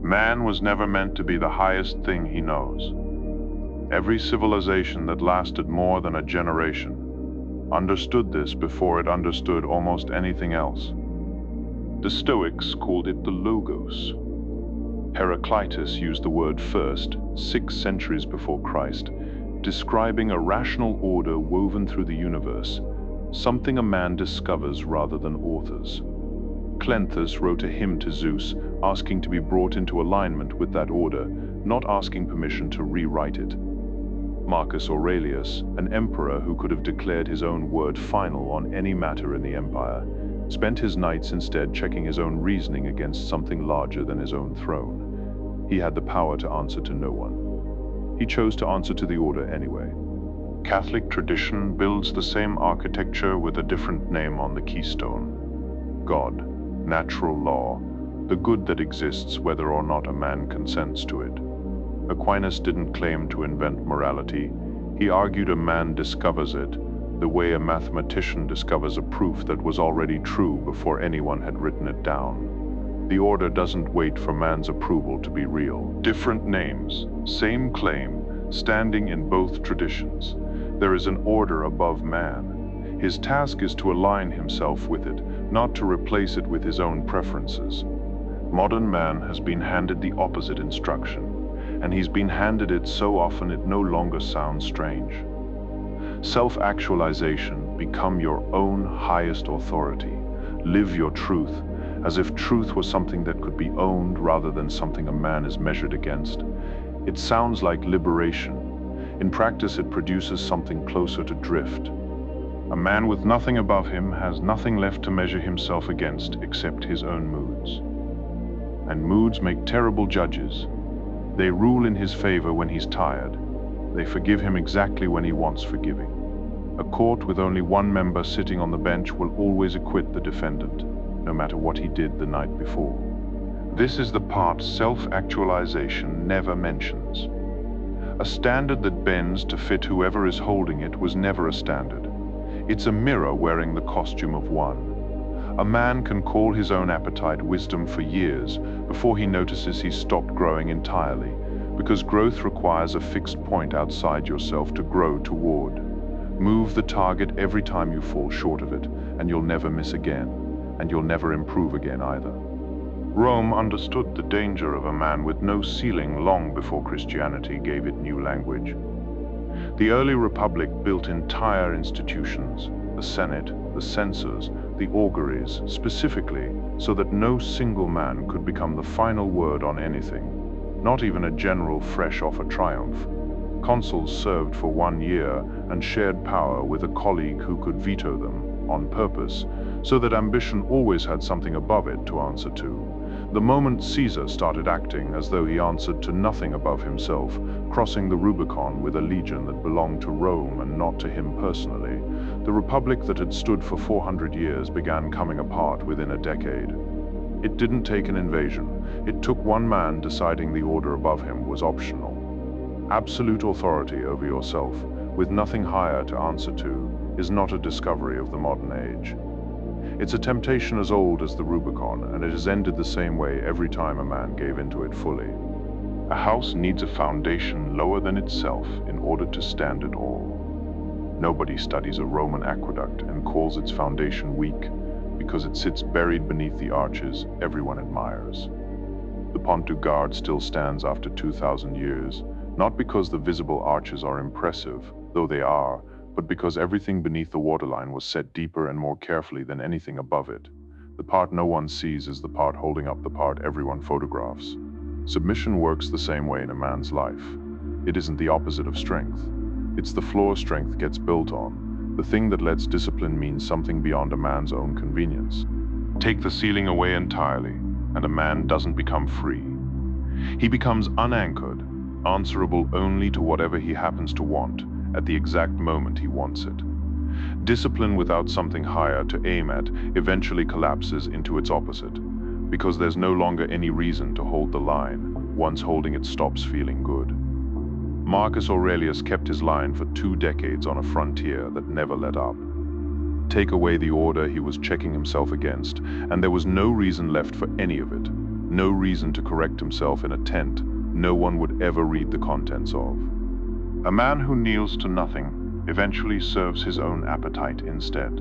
Man was never meant to be the highest thing he knows. Every civilization that lasted more than a generation understood this before it understood almost anything else. The Stoics called it the Logos. Heraclitus used the word first, 6 centuries before Christ, describing a rational order woven through the universe, something a man discovers rather than authors. Cleanthes wrote a hymn to Zeus, asking to be brought into alignment with that order, not asking permission to rewrite it. Marcus Aurelius, an emperor who could have declared his own word final on any matter in the empire, spent his nights instead checking his own reasoning against something larger than his own throne. He had the power to answer to no one. He chose to answer to the order anyway. Catholic tradition builds the same architecture with a different name on the keystone. God, natural law, the good that exists whether or not a man consents to it. Aquinas didn't claim to invent morality. He argued a man discovers it, the way a mathematician discovers a proof that was already true before anyone had written it down. The order doesn't wait for man's approval to be real. Different names, same claim, standing in both traditions. There is an order above man. His task is to align himself with it, not to replace it with his own preferences. Modern man has been handed the opposite instruction, and he's been handed it so often it no longer sounds strange. Self-actualization, become your own highest authority. Live your truth, as if truth was something that could be owned rather than something a man is measured against. It sounds like liberation. In practice, it produces something closer to drift. A man with nothing above him has nothing left to measure himself against except his own moods. And moods make terrible judges. They rule in his favor when he's tired. They forgive him exactly when he wants forgiving. A court with only one member sitting on the bench will always acquit the defendant, no matter what he did the night before. This is the part self-actualization never mentions. A standard that bends to fit whoever is holding it was never a standard. It's a mirror wearing the costume of one. A man can call his own appetite wisdom for years before he notices he's stopped growing entirely, because growth requires a fixed point outside yourself to grow toward. Move the target every time you fall short of it, and you'll never miss again, and you'll never improve again either. Rome understood the danger of a man with no ceiling long before Christianity gave it new language. The early republic built entire institutions, the Senate, the censors, the auguries, specifically so that no single man could become the final word on anything, not even a general fresh off a triumph. Consuls served for 1 year and shared power with a colleague who could veto them, on purpose, so that ambition always had something above it to answer to. The moment Caesar started acting as though he answered to nothing above himself, crossing the Rubicon with a legion that belonged to Rome and not to him personally, the republic that had stood for 400 years began coming apart within a decade. It didn't take an invasion. It took one man deciding the order above him was optional. Absolute authority over yourself, with nothing higher to answer to, is not a discovery of the modern age. It's a temptation as old as the Rubicon, and it has ended the same way every time a man gave into it fully. A house needs a foundation lower than itself in order to stand at all. Nobody studies a Roman aqueduct and calls its foundation weak because it sits buried beneath the arches everyone admires. The Pont du Gard still stands after 2,000 years, not because the visible arches are impressive, though they are, but because everything beneath the waterline was set deeper and more carefully than anything above it. The part no one sees is the part holding up the part everyone photographs. Submission works the same way in a man's life. It isn't the opposite of strength. It's the floor strength gets built on, the thing that lets discipline mean something beyond a man's own convenience. Take the ceiling away entirely, and a man doesn't become free. He becomes unanchored, answerable only to whatever he happens to want, at the exact moment he wants it. Discipline without something higher to aim at eventually collapses into its opposite, because there's no longer any reason to hold the line. Once holding it stops feeling good. Marcus Aurelius kept his line for 2 decades on a frontier that never let up. Take away the order he was checking himself against, and there was no reason left for any of it. no reason to correct himself in a tent no one would ever read the contents of. A man who kneels to nothing eventually serves his own appetite instead.